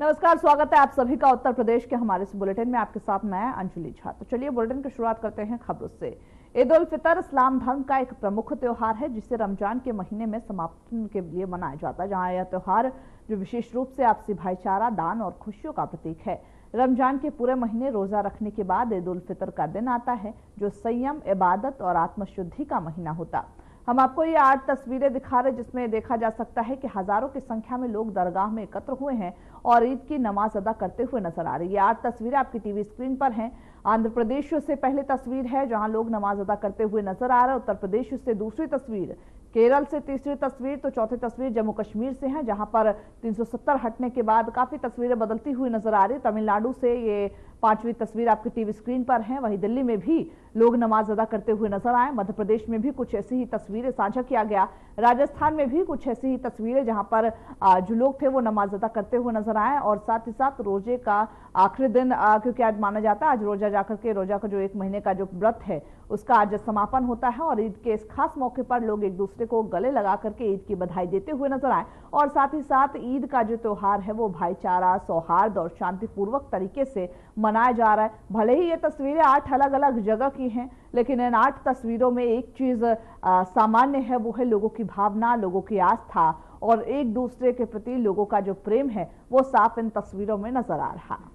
नमस्कार, स्वागत है आप सभी का उत्तर प्रदेश के हमारे इस बुलेटिन में। आपके साथ मैं अंजलि झा। तो चलिए बुलेटिन की शुरुआत करते हैं खबरों से। ईद उल फितर इस्लाम धर्म का एक प्रमुख त्योहार है जिसे रमजान के महीने में समापन के लिए मनाया जाता है, जहां यह त्योहार जो विशेष रूप से आपसी भाईचारा, दान और खुशियों का प्रतीक है। रमजान के पूरे महीने रोजा रखने के बाद ईद उल फितर का दिन आता है जो संयम, इबादत और आत्मशुद्धि का महीना होता। हम आपको ये 8 तस्वीरें दिखा रहे जिसमें देखा जा सकता है कि हजारों की संख्या में लोग दरगाह में एकत्र हुए हैं और ईद की नमाज अदा करते हुए नजर आ रही है। ये 8 तस्वीरें आपकी टीवी स्क्रीन पर हैं। आंध्र प्रदेश से पहली तस्वीर है जहां लोग नमाज अदा करते हुए नजर आ रहे हैं। उत्तर प्रदेश से दूसरी तस्वीर, केरल से तीसरी तस्वीर, तो चौथी तस्वीर जम्मू कश्मीर से है जहां पर 370 हटने के बाद काफी तस्वीरें बदलती हुई नजर आ रही। तमिलनाडु से ये 5वीं तस्वीर आपकी टीवी स्क्रीन पर है। वहीं दिल्ली में भी लोग नमाज अदा करते हुए नजर आए। मध्य प्रदेश में भी कुछ ऐसी ही तस्वीरें साझा किया गया। राजस्थान में भी कुछ ऐसी ही तस्वीरें जहां पर जो लोग थे वो नमाज अदा करते हुए नजर आए। और साथ ही साथ रोजे का आखिरी दिन, क्योंकि आज माना जाता है आज रोजा जाकर के रोजा का जो 1 महीने का जो व्रत है उसका आज समापन होता है और ईद के इस खास मौके पर लोग एक दूसरे को गले लगा करके ईद की बधाई देते हुए नजर आए। और साथ ही साथ ईद का जो त्योहार है वो भाईचारा, सौहार्द और शांतिपूर्वक तरीके से मनाया जा रहा है। भले ही ये तस्वीरें 8 अलग अलग जगह की हैं, लेकिन इन 8 तस्वीरों में एक चीज सामान्य है, वो है लोगों की भावना, लोगों की आस्था और एक दूसरे के प्रति लोगों का जो प्रेम है वो साफ इन तस्वीरों में नजर आ रहा है।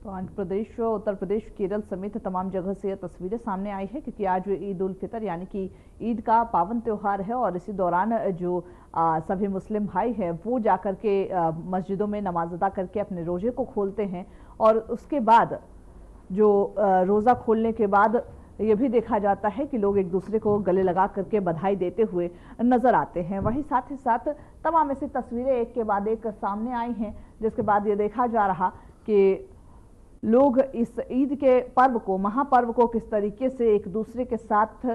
तो आंध्र प्रदेश, उत्तर प्रदेश, केरल समेत तमाम जगह से यह तस्वीरें सामने आई है क्योंकि आज ईद उल फितर यानी कि ईद का पावन त्योहार है और इसी दौरान जो सभी मुस्लिम भाई हैं वो जाकर के मस्जिदों में नमाज अदा करके अपने रोजे को खोलते हैं। और उसके बाद जो रोजा खोलने के बाद ये भी देखा जाता है कि लोग एक दूसरे को गले लगा करके बधाई देते हुए नजर आते हैं। वहीं साथ ही साथ तमाम ऐसी तस्वीरें एक के बाद एक सामने आई हैं जिसके बाद ये देखा जा रहा कि लोग इस ईद के पर्व को, महापर्व को किस तरीके से एक दूसरे के साथ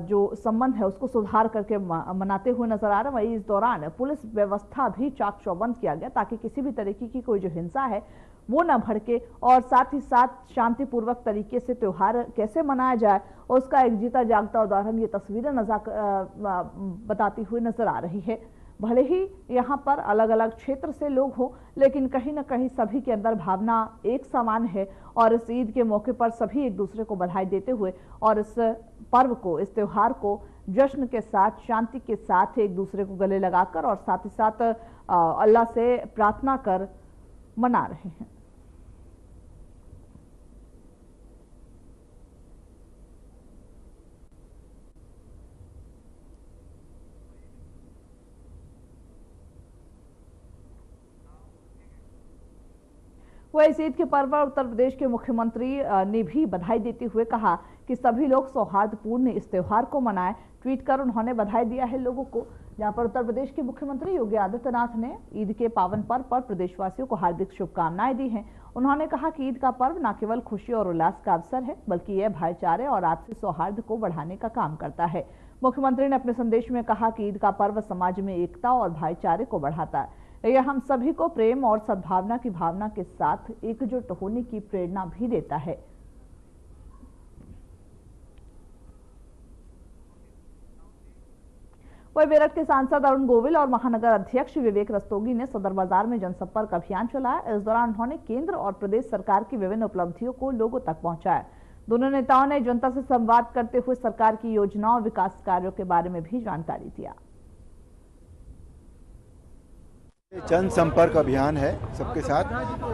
जो संबंध है उसको सुधार करके मनाते हुए नजर आ रहे हैं। वहीं इस दौरान पुलिस व्यवस्था भी चाक चौबंद किया गया ताकि किसी भी तरीके की कोई जो हिंसा है वो न भड़के और साथ ही साथ शांतिपूर्वक तरीके से त्योहार कैसे मनाया जाए उसका एक जीता जागता उदाहरण ये तस्वीरें बताती हुई नजर आ रही है। भले ही यहाँ पर अलग अलग क्षेत्र से लोग हों, लेकिन कहीं ना कहीं सभी के अंदर भावना एक समान है और इस ईद के मौके पर सभी एक दूसरे को बधाई देते हुए और इस पर्व को, इस त्योहार को जश्न के साथ, शांति के साथ एक दूसरे को गले लगाकर और साथ ही साथ अल्लाह से प्रार्थना कर मना रहे हैं। वह इस ईद के पर्व पर उत्तर प्रदेश के मुख्यमंत्री ने भी बधाई देते हुए कहा कि सभी लोग सौहार्दपूर्ण इस त्योहार को मनाएं। ट्वीट कर उन्होंने बधाई दिया है लोगों को, जहां पर उत्तर प्रदेश के मुख्यमंत्री योगी आदित्यनाथ ने ईद के पावन पर्व पर प्रदेशवासियों को हार्दिक शुभकामनाएं दी हैं। उन्होंने कहा कि ईद का पर्व न केवल खुशी और उल्लास का अवसर है बल्कि यह भाईचारे और आपसी सौहार्द को बढ़ाने का काम करता है। मुख्यमंत्री ने अपने संदेश में कहा कि ईद का पर्व समाज में एकता और भाईचारे को बढ़ाता है। यह हम सभी को प्रेम और सद्भावना की भावना के साथ एकजुट होने की प्रेरणा भी देता है। वही मेरठ के सांसद अरुण गोविल और महानगर अध्यक्ष विवेक रस्तोगी ने सदर बाजार में जनसंपर्क अभियान चलाया। इस दौरान उन्होंने केंद्र और प्रदेश सरकार की विभिन्न उपलब्धियों को लोगों तक पहुंचाया। दोनों नेताओं ने जनता से संवाद करते हुए सरकार की योजनाओं और विकास कार्यों के बारे में भी जानकारी दिया। जनसंपर्क अभियान है सबके साथ।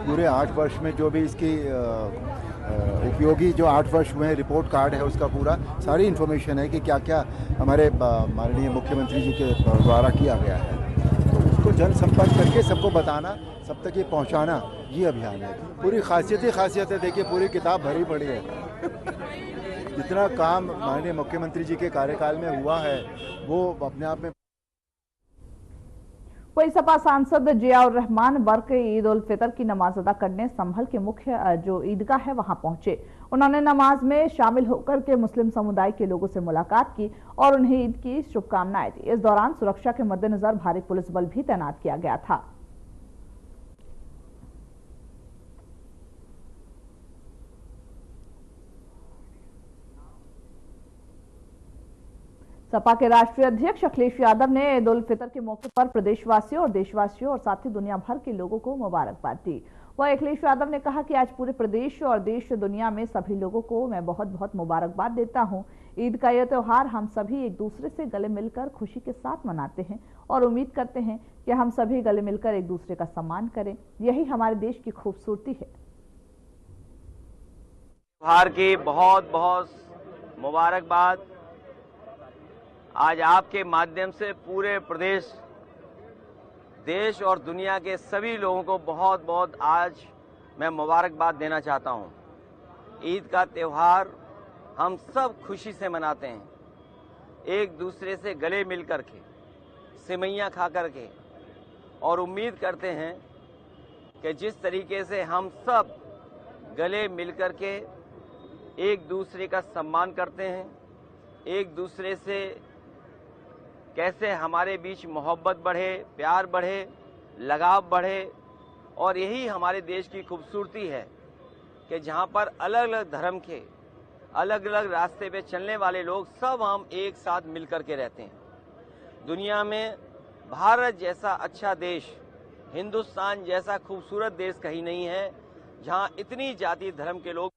पूरे 8 वर्ष में जो भी इसकी उपयोगी जो 8 वर्ष हुए हैं, रिपोर्ट कार्ड है उसका पूरा सारी इन्फॉर्मेशन है कि क्या क्या हमारे माननीय मुख्यमंत्री जी के द्वारा किया गया है। तो उसको जनसंपर्क करके सबको बताना, सब तक ये पहुंचाना, ये अभियान है। पूरी खासियत है, देखिए पूरी किताब भरी पड़ी है। जितना काम माननीय मुख्यमंत्री जी के कार्यकाल में हुआ है वो अपने आप में। वही सपा सांसद जियाउर रहमान वर्क ईद उल फितर की नमाज अदा करने संभल के मुख्य जो ईदगाह है वहां पहुंचे। उन्होंने नमाज में शामिल होकर के मुस्लिम समुदाय के लोगों से मुलाकात की और उन्हें ईद की शुभकामनाएं दी। इस दौरान सुरक्षा के मद्देनजर भारी पुलिस बल भी तैनात किया गया था। सपा के राष्ट्रीय अध्यक्ष अखिलेश यादव ने ईद उल फितर के मौके पर प्रदेशवासियों और देशवासियों और साथ ही दुनिया भर के लोगों को मुबारकबाद दी। वह अखिलेश यादव ने कहा कि आज पूरे प्रदेश और देश दुनिया में सभी लोगों को मैं बहुत बहुत मुबारकबाद देता हूं। ईद का यह त्योहार हम सभी एक दूसरे से गले मिलकर खुशी के साथ मनाते हैं और उम्मीद करते हैं कि हम सभी गले मिलकर एक दूसरे का सम्मान करें। यही हमारे देश की खूबसूरती है। त्योहार की बहुत बहुत मुबारकबाद। आज आपके माध्यम से पूरे प्रदेश, देश और दुनिया के सभी लोगों को बहुत बहुत आज मैं मुबारकबाद देना चाहता हूं। ईद का त्यौहार हम सब खुशी से मनाते हैं, एक दूसरे से गले मिल कर के, सेवइयाँ खा कर के, और उम्मीद करते हैं कि जिस तरीके से हम सब गले मिल कर के एक दूसरे का सम्मान करते हैं, एक दूसरे से कैसे हमारे बीच मोहब्बत बढ़े, प्यार बढ़े, लगाव बढ़े, और यही हमारे देश की खूबसूरती है कि जहाँ पर अलग अलग धर्म के, अलग अलग रास्ते पे चलने वाले लोग सब हम एक साथ मिलकर के रहते हैं। दुनिया में भारत जैसा अच्छा देश, हिंदुस्तान जैसा खूबसूरत देश कहीं नहीं है जहाँ इतनी जाति धर्म के लोग।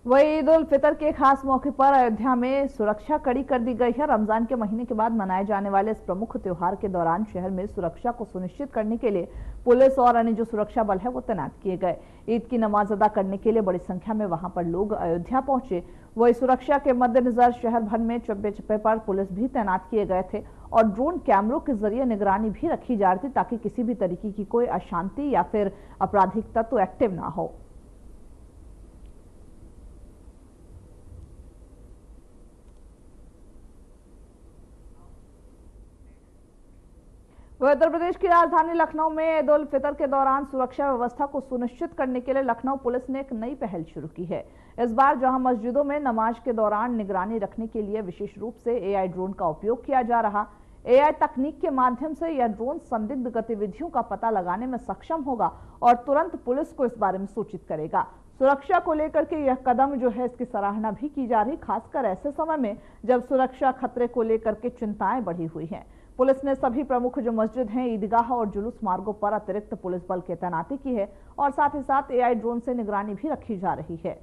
वही ईद उल फितर के खास मौके पर अयोध्या में सुरक्षा कड़ी कर दी गई है। रमजान के महीने के बाद मनाए जाने वाले इस प्रमुख त्योहार के दौरान शहर में सुरक्षा को सुनिश्चित करने के लिए पुलिस और अन्य जो सुरक्षा बल है वो तैनात किए गए। ईद की नमाज अदा करने के लिए बड़ी संख्या में वहां पर लोग अयोध्या पहुंचे। वही सुरक्षा के मद्देनजर शहर भर में चप्पे चप्पे पर पुलिस भी तैनात किए गए थे और ड्रोन कैमरों के जरिए निगरानी भी रखी जा रही थी ताकि किसी भी तरीके की कोई अशांति या फिर आपराधिक तत्व एक्टिव ना हो। उत्तर प्रदेश की राजधानी लखनऊ में ईद उल फितर के दौरान सुरक्षा व्यवस्था को सुनिश्चित करने के लिए लखनऊ पुलिस ने एक नई पहल शुरू की है। इस बार जहां मस्जिदों में नमाज के दौरान निगरानी रखने के लिए विशेष रूप से एआई ड्रोन का उपयोग किया जा रहा। एआई तकनीक के माध्यम से यह ड्रोन संदिग्ध गतिविधियों का पता लगाने में सक्षम होगा और तुरंत पुलिस को इस बारे में सूचित करेगा। सुरक्षा को लेकर के यह कदम जो है इसकी सराहना भी की जा रही, खासकर ऐसे समय में जब सुरक्षा खतरे को लेकर के चिंताएं बढ़ी हुई हैं। पुलिस ने सभी प्रमुख जो मस्जिद हैं, ईदगाह और जुलूस मार्गों पर अतिरिक्त पुलिस बल की तैनाती की है और साथ ही साथ एआई ड्रोन से निगरानी भी रखी जा रही है।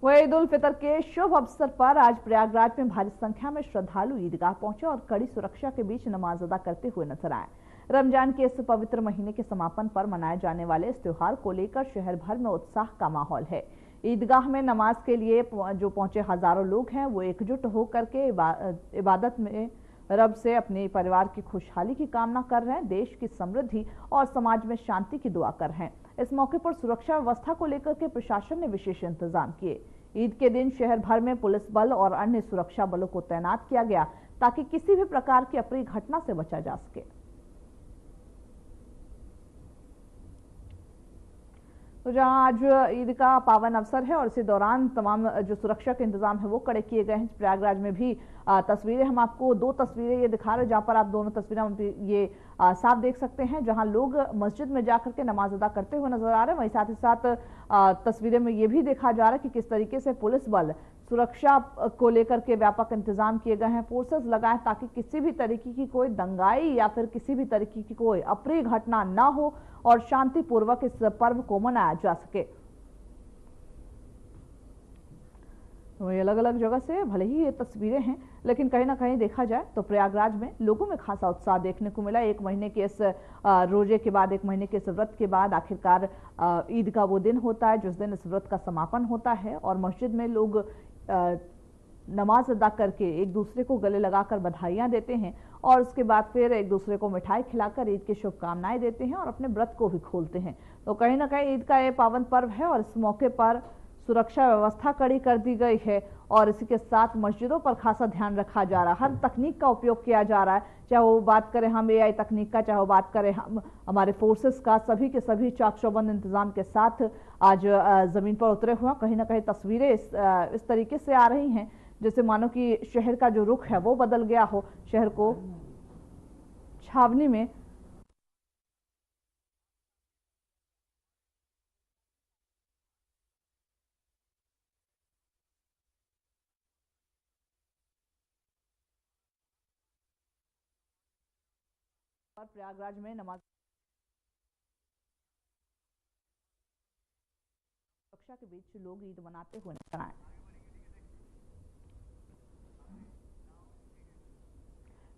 वह ईद उल फितर के शुभ अवसर पर आज प्रयागराज में भारी संख्या में श्रद्धालु ईदगाह पहुंचे और कड़ी सुरक्षा के बीच नमाज अदा करते हुए नजर आए। रमजान के इस पवित्र महीने के समापन पर मनाए जाने वाले इस त्योहार को लेकर शहर भर में उत्साह का माहौल है। ईदगाह में नमाज के लिए जो पहुंचे हजारों लोग हैं वो एकजुट होकर के इबादत में रब से अपने परिवार की खुशहाली की कामना कर रहे हैं, देश की समृद्धि और समाज में शांति की दुआ कर रहे हैं। इस मौके पर सुरक्षा व्यवस्था को लेकर के प्रशासन ने विशेष इंतजाम किए। ईद के दिन शहर भर में पुलिस बल और अन्य सुरक्षा बलों को तैनात किया गया ताकि किसी भी प्रकार की अप्रिय घटना से बचा जा सके। तो जहां आज ईद का पावन अवसर है और इसी दौरान तमाम जो सुरक्षा के इंतजाम है वो कड़े किए गए हैं। प्रयागराज में भी तस्वीरें हम आपको दो तस्वीरें ये दिखा रहे हैं जहां पर आप दोनों तस्वीरें ये साफ देख सकते हैं, जहां लोग मस्जिद में जाकर के नमाज अदा करते हुए नजर आ रहे हैं। वहीं साथ ही साथ तस्वीरें में ये भी देखा जा रहा है कि किस तरीके से पुलिस बल सुरक्षा को लेकर के व्यापक इंतजाम किए गए हैं, फोर्सेस लगाए ताकि किसी भी तरीके की कोई दंगाई या फिर किसी भी तरीके की कोई अप्रिय घटना ना हो और शांतिपूर्वक इस पर्व को मनाया जा सके। वही अलग अलग जगह से भले ही ये तस्वीरें हैं लेकिन कहीं ना कहीं देखा जाए तो प्रयागराज में लोगों में खासा उत्साह देखने को मिला। एक महीने के इस रोजे के बाद, एक महीने के इस व्रत के बाद आखिरकार ईद का वो दिन होता है जिस दिन इस व्रत का समापन होता है और मस्जिद में लोग नमाज अदा करके एक दूसरे को गले लगाकर बधाइयां देते हैं और उसके बाद फिर एक दूसरे को मिठाई खिलाकर ईद की शुभकामनाएं देते हैं और अपने व्रत को भी खोलते हैं। तो कहीं ना कहीं ईद का ये पावन पर्व है और इस मौके पर सुरक्षा व्यवस्था कड़ी कर दी गई है और इसी के साथ मस्जिदों पर खासा ध्यान रखा जा रहा है। हर तकनीक का उपयोग किया जा रहा है, चाहे वो बात करें हम एआई तकनीक का, चाहे वो बात करें हम हमारे फोर्सेस का, सभी के सभी चाक चौबंद इंतजाम के साथ आज जमीन पर उतरे हुए। कहीं ना कहीं तस्वीरें इस तरीके से आ रही हैं जैसे मानो कि शहर का जो रुख है वो बदल गया हो, शहर को छावनी में प्रयागराज में नमाज सुरक्षा के बीच लोग ईद मनाते हुए नजर आए।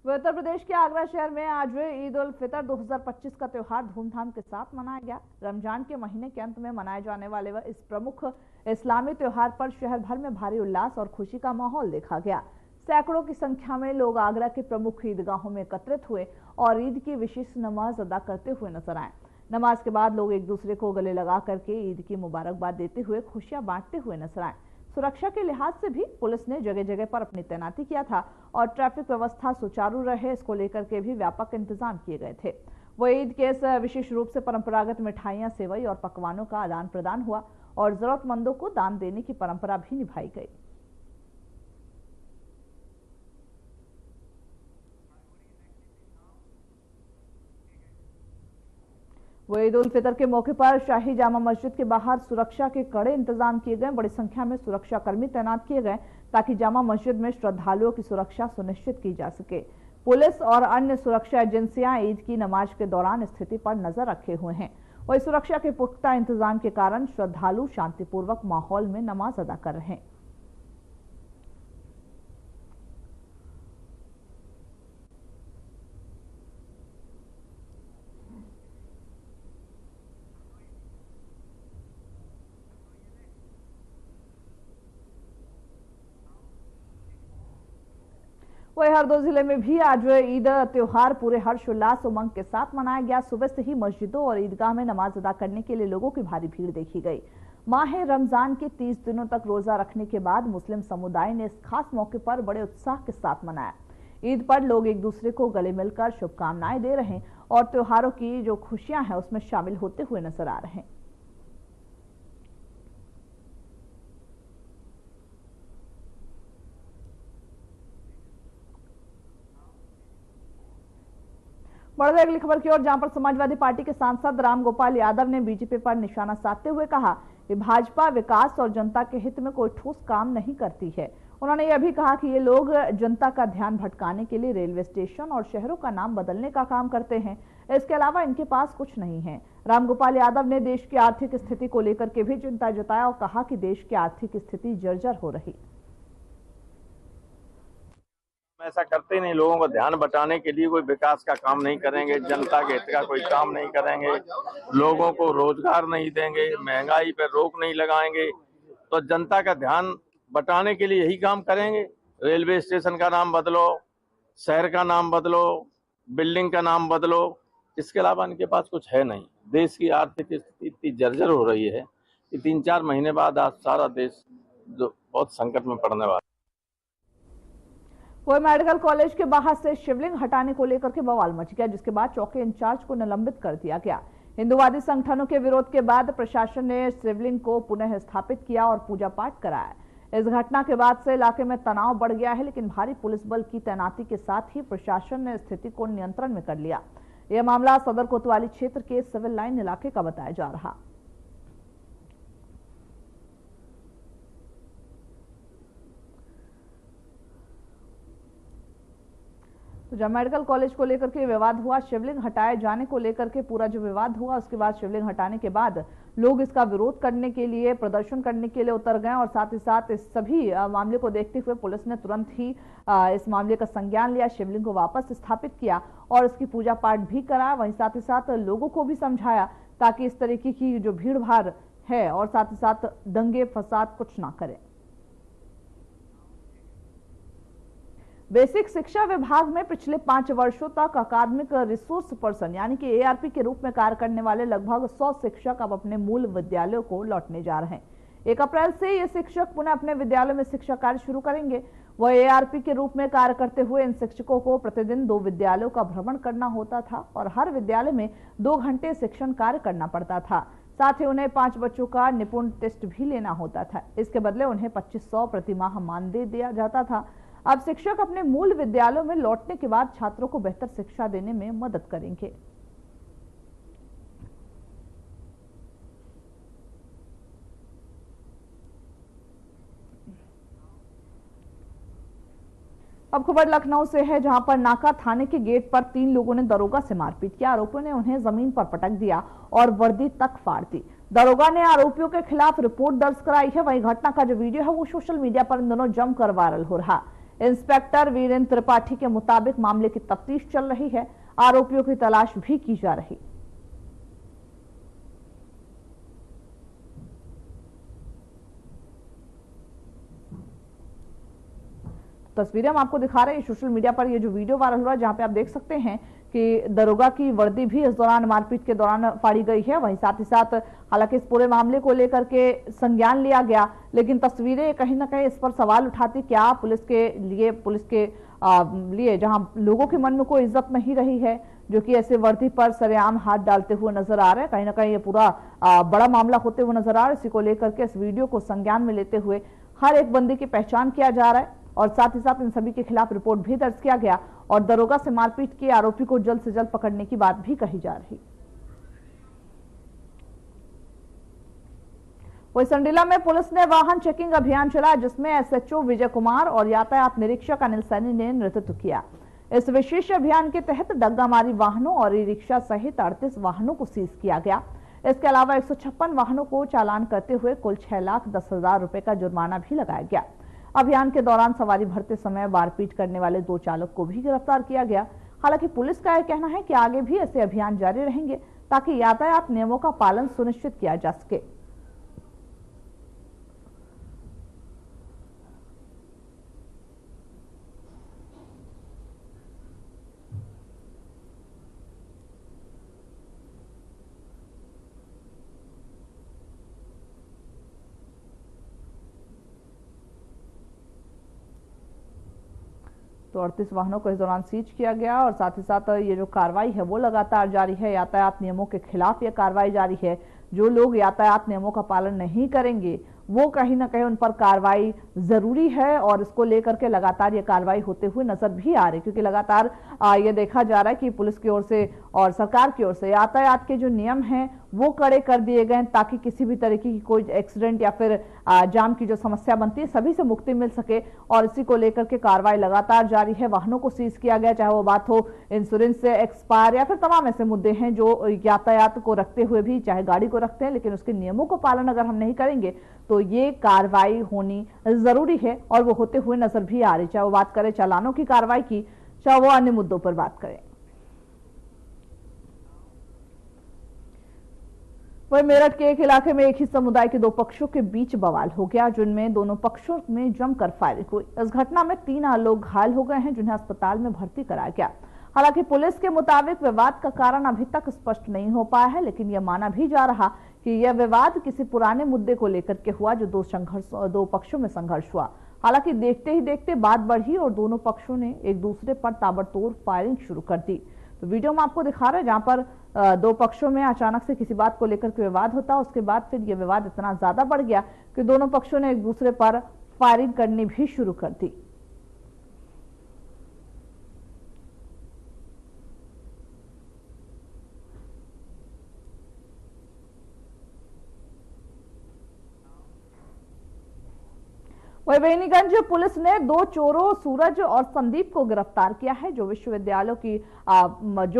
उत्तर प्रदेश के आगरा शहर में आज ईद उल फितर 2025 का त्योहार धूमधाम के साथ मनाया गया। रमजान के महीने के अंत में मनाए जाने वाले इस प्रमुख इस्लामी त्योहार पर शहर भर में भारी उल्लास और खुशी का माहौल देखा गया। सैकड़ों की संख्या में लोग आगरा के प्रमुख ईदगाहों में एकत्रित हुए और ईद की विशेष नमाज अदा करते हुए नजर आए। नमाज के बाद लोग एक दूसरे को गले लगा करके ईद की मुबारकबाद देते हुए खुशियां बांटते हुए नजर आए। सुरक्षा के लिहाज से भी पुलिस ने जगह जगह पर अपनी तैनाती किया था और ट्रैफिक व्यवस्था सुचारू रहे इसको लेकर के भी व्यापक इंतजाम किए गए थे। वो ईद के इस विशेष रूप से परंपरागत मिठाइयां, सेवई और पकवानों का आदान प्रदान हुआ और जरूरतमंदों को दान देने की परंपरा भी निभाई गई। वो ईद उल फितर के मौके पर शाही जामा मस्जिद के बाहर सुरक्षा के कड़े इंतजाम किए गए। बड़ी संख्या में सुरक्षा कर्मी तैनात किए गए ताकि जामा मस्जिद में श्रद्धालुओं की सुरक्षा सुनिश्चित की जा सके। पुलिस और अन्य सुरक्षा एजेंसियां ईद की नमाज के दौरान स्थिति पर नजर रखे हुए हैं। वही सुरक्षा के पुख्ता इंतजाम के कारण श्रद्धालु शांतिपूर्वक माहौल में नमाज अदा कर रहे हैं। वही हरदोई जिले में भी आज ईद त्योहार पूरे हर्षोल्लास उमंग के साथ मनाया गया। सुबह से ही मस्जिदों और ईदगाह में नमाज अदा करने के लिए लोगों की भारी भीड़ देखी गई। माह रमजान के 30 दिनों तक रोजा रखने के बाद मुस्लिम समुदाय ने इस खास मौके पर बड़े उत्साह के साथ मनाया। ईद पर लोग एक दूसरे को गले मिलकर शुभकामनाएं दे रहे हैं और त्योहारों की जो खुशियां हैं उसमें शामिल होते हुए नजर आ रहे हैं। बढ़ते अगली खबर की ओर, जहां पर समाजवादी पार्टी के सांसद रामगोपाल यादव ने बीजेपी पर निशाना साधते हुए कहा कि भाजपा विकास और जनता के हित में कोई ठोस काम नहीं करती है। उन्होंने यह भी कहा कि ये लोग जनता का ध्यान भटकाने के लिए रेलवे स्टेशन और शहरों का नाम बदलने का काम करते हैं। इसके अलावा इनके पास कुछ नहीं है। रामगोपाल यादव ने देश की आर्थिक स्थिति को लेकर के भी चिंता जताया और कहा कि देश की आर्थिक स्थिति जर्जर हो रही। ऐसा करते नहीं, लोगों को ध्यान बटाने के लिए कोई विकास का काम नहीं करेंगे, जनता के हित का कोई काम नहीं करेंगे, लोगों को रोजगार नहीं देंगे, महंगाई पर रोक नहीं लगाएंगे, तो जनता का ध्यान बटाने के लिए यही काम करेंगे। रेलवे स्टेशन का नाम बदलो, शहर का नाम बदलो, बिल्डिंग का नाम बदलो, इसके अलावा इनके पास कुछ है नहीं। देश की आर्थिक स्थिति इतनी जर्जर हो रही है कि 3-4 महीने बाद आज सारा देश जो बहुत संकट में पड़ने वाला है। वही मेडिकल कॉलेज के बाहर से शिवलिंग हटाने को लेकर के बवाल मच गया, जिसके बाद चौकी इंचार्ज को निलंबित कर दिया गया। हिंदुवादी संगठनों के विरोध के बाद प्रशासन ने शिवलिंग को पुनः स्थापित किया और पूजा पाठ कराया। इस घटना के बाद से इलाके में तनाव बढ़ गया है, लेकिन भारी पुलिस बल की तैनाती के साथ ही प्रशासन ने स्थिति को नियंत्रण में कर लिया। यह मामला सदर कोतवाली क्षेत्र के सिविल लाइन इलाके का बताया जा रहा। तो जब मेडिकल कॉलेज को लेकर के विवाद हुआ, शिवलिंग हटाए जाने को लेकर के पूरा जो विवाद हुआ, उसके बाद शिवलिंग हटाने के बाद लोग इसका विरोध करने के लिए, प्रदर्शन करने के लिए उतर गए और साथ ही साथ इस सभी मामले को देखते हुए पुलिस ने तुरंत ही इस मामले का संज्ञान लिया, शिवलिंग को वापस स्थापित किया और इसकी पूजा पाठ भी कराया। वहीं साथ ही साथ लोगों को भी समझाया ताकि इस तरीके की जो भीड़ भाड़ है और साथ ही साथ दंगे फसाद कुछ ना करें। बेसिक शिक्षा विभाग में पिछले 5 वर्षों तक अकादमिक रिसोर्स पर्सन यानी कि एआरपी के रूप में कार्य करने वाले लगभग 100 शिक्षक अब अपने मूल विद्यालयों को लौटने जा रहे हैं। 1 अप्रैल से ये शिक्षक पुनः अपने विद्यालयों में शिक्षा कार्य शुरू करेंगे। वह एआरपी के रूप में कार्य करते हुए इन शिक्षकों को प्रतिदिन 2 विद्यालयों का भ्रमण करना होता था और हर विद्यालय में 2 घंटे शिक्षण कार्य करना पड़ता था। साथ ही उन्हें 5 बच्चों का निपुण टेस्ट भी लेना होता था। इसके बदले उन्हें 2500 प्रतिमाह मानदेय दिया जाता था। अब शिक्षक अपने मूल विद्यालयों में लौटने के बाद छात्रों को बेहतर शिक्षा देने में मदद करेंगे। अब खबर लखनऊ से है, जहां पर नाका थाने के गेट पर 3 लोगों ने दरोगा से मारपीट किया। आरोपियों ने उन्हें जमीन पर पटक दिया और वर्दी तक फाड़ दी। दरोगा ने आरोपियों के खिलाफ रिपोर्ट दर्ज कराई है। वहीं घटना का जो वीडियो है वो सोशल मीडिया पर इन दिनों जमकर वायरल हो रहा। इंस्पेक्टर वीरेंद्र त्रिपाठी के मुताबिक मामले की तफ्तीश चल रही है, आरोपियों की तलाश भी की जा रही। तस्वीरें हम आपको दिखा रहे हैं सोशल मीडिया पर, ये जो वीडियो वायरल हो रहा है, जहां पे आप देख सकते हैं कि दरोगा की वर्दी भी इस दौरान मारपीट के दौरान फाड़ी गई है। वहीं साथ ही साथ हालांकि इस पूरे मामले को लेकर के संज्ञान लिया गया, लेकिन तस्वीरें कहीं ना कहीं इस पर सवाल उठाती, क्या पुलिस के लिए जहां लोगों के मन में कोई इज्जत नहीं रही है, जो कि ऐसे वर्दी पर सरेआम हाथ डालते हुए नजर आ रहे हैं। कहीं ना कहीं ये पूरा बड़ा मामला होते हुए नजर आ रहा है। इसी को लेकर के इस वीडियो को संज्ञान में लेते हुए हर एक बंदी की पहचान किया जा रहा है और साथ ही साथ इन सभी के खिलाफ रिपोर्ट भी दर्ज किया गया और दरोगा से मारपीट के आरोपी को जल्द से जल्द पकड़ने की बात भी कही जा रही। वहीं संडीला में पुलिस ने वाहन चेकिंग अभियान चलाया, जिसमें एसएचओ विजय कुमार और यातायात निरीक्षक अनिल सैनी ने नेतृत्व किया। इस विशेष अभियान के तहत डग्गामारी वाहनों और ई रिक्शा सहित 38 वाहनों को सीज किया गया। इसके अलावा 156 वाहनों को चालान करते हुए कुल 6,10,000 रुपए का जुर्माना भी लगाया गया। अभियान के दौरान सवारी भरते समय मारपीट करने वाले 2 चालक को भी गिरफ्तार किया गया। हालांकि पुलिस का यह कहना है कि आगे भी ऐसे अभियान जारी रहेंगे ताकि यातायात नियमों का पालन सुनिश्चित किया जा सके। तो 38 वाहनों को इस दौरान सीज किया गया और साथ ही साथ ये जो कार्रवाई है वो लगातार जारी है। यातायात नियमों के खिलाफ ये कार्रवाई जारी है। जो लोग यातायात नियमों का पालन नहीं करेंगे वो कहीं ना कहीं उन पर कार्रवाई जरूरी है और इसको लेकर के लगातार ये कार्रवाई होते हुए नजर भी आ रही, क्योंकि लगातार ये देखा जा रहा है कि पुलिस की ओर से और सरकार की ओर से यातायात के जो नियम हैं वो कड़े कर दिए गए ताकि किसी भी तरीके की कोई एक्सीडेंट या फिर जाम की जो समस्या बनती है सभी से मुक्ति मिल सके। और इसी को लेकर के कार्रवाई लगातार जारी है। वाहनों को सीज किया गया, चाहे वो बात हो इंश्योरेंस से एक्सपायर या फिर तमाम ऐसे मुद्दे हैं जो यातायात को रखते हुए भी, चाहे गाड़ी को रखते हैं लेकिन उसके नियमों को पालन अगर हम नहीं करेंगे तो ये कार्रवाई होनी जरूरी है और वो होते हुए नजर भी आ रही, चाहे वो बात करें चालानों की कार्रवाई की, चाहे वो अन्य मुद्दों पर बात करें। वहीं मेरठ के एक इलाके में एक ही समुदाय के 2 पक्षों के बीच बवाल हो गया, जिनमें दोनों पक्षों में जमकर फायरिंग हुई। इस घटना में 3 लोग घायल हो गए हैं, जिन्हें अस्पताल में भर्ती कराया गया। हालांकि पुलिस के मुताबिक विवाद का कारण अभी तक स्पष्ट नहीं हो पाया है, लेकिन यह माना भी जा रहा कि यह विवाद किसी पुराने मुद्दे को लेकर के हुआ, जो 2 पक्षों में संघर्ष हुआ। हालांकि देखते ही देखते बात बढ़ी और दोनों पक्षों ने एक दूसरे पर ताबड़तोड़ फायरिंग शुरू कर दी। तो वीडियो में आपको दिखा रहे हैं, जहां पर 2 पक्षों में अचानक से किसी बात को लेकर के विवाद होता, उसके बाद फिर यह विवाद इतना ज्यादा बढ़ गया कि दोनों पक्षों ने एक दूसरे पर फायरिंग करनी भी शुरू कर दी। वहीं बेनीगंज पुलिस ने 2 चोरों सूरज और संदीप को गिरफ्तार किया है, जो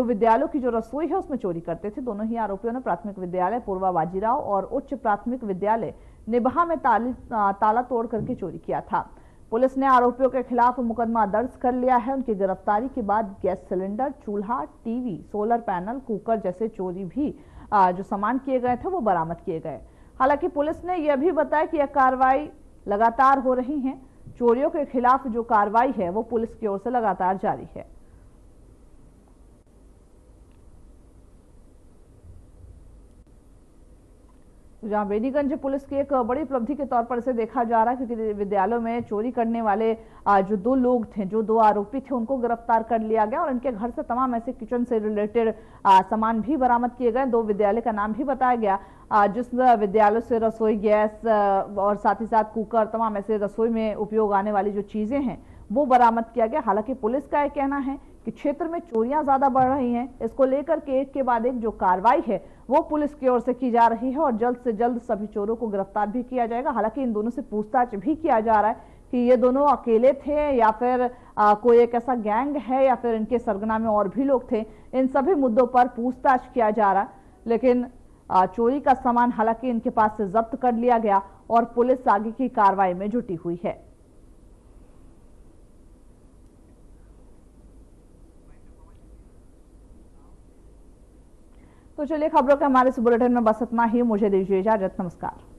विद्यालयों की जो रसोई है उसमें चोरी करते थे। दोनों ही आरोपियों ने प्राथमिक विद्यालय पूर्वा बाजीराव और उच्च प्राथमिक विद्यालय निबहा में ताला तोड़ करके चोरी किया था। पुलिस ने आरोपियों के खिलाफ मुकदमा दर्ज कर लिया है। उनकी गिरफ्तारी के बाद गैस सिलेंडर, चूल्हा, टीवी, सोलर पैनल, कुकर जैसे चोरी भी जो सामान किए गए थे वो बरामद किए गए। हालांकि पुलिस ने यह भी बताया कि यह कार्रवाई लगातार हो रही हैं। चोरियों के खिलाफ जो कार्रवाई है वो पुलिस की ओर से लगातार जारी है। जहां बेनीगंज पुलिस की एक बड़ी उपलब्धि के तौर पर इसे देखा जा रहा है, क्योंकि विद्यालयों में चोरी करने वाले जो 2 लोग थे, जो 2 आरोपी थे, उनको गिरफ्तार कर लिया गया और इनके घर से तमाम ऐसे किचन से रिलेटेड सामान भी बरामद किए गए। 2 विद्यालय का नाम भी बताया गया, जिस विद्यालय से रसोई गैस और साथ ही साथ कुकर, तमाम ऐसे रसोई में उपयोग आने वाली जो चीजें हैं वो बरामद किया गया। हालांकि पुलिस का यह कहना है कि क्षेत्र में चोरियां ज्यादा बढ़ रही हैं, इसको लेकर के एक के बाद एक जो कार्रवाई है वो पुलिस की ओर से की जा रही है और जल्द से जल्द सभी चोरों को गिरफ्तार भी किया जाएगा। हालांकि इन दोनों से पूछताछ भी किया जा रहा है कि ये दोनों अकेले थे या फिर कोई एक ऐसा गैंग है या फिर इनके सरगना में और भी लोग थे। इन सभी मुद्दों पर पूछताछ किया जा रहा, लेकिन चोरी का सामान हालांकि इनके पास से जब्त कर लिया गया और पुलिस आगे की कार्रवाई में जुटी हुई है। तो चलिए, खबरों के हमारे इस बुलेटिन में बस इतना ही। मुझे दीजिए इजाजत। नमस्कार।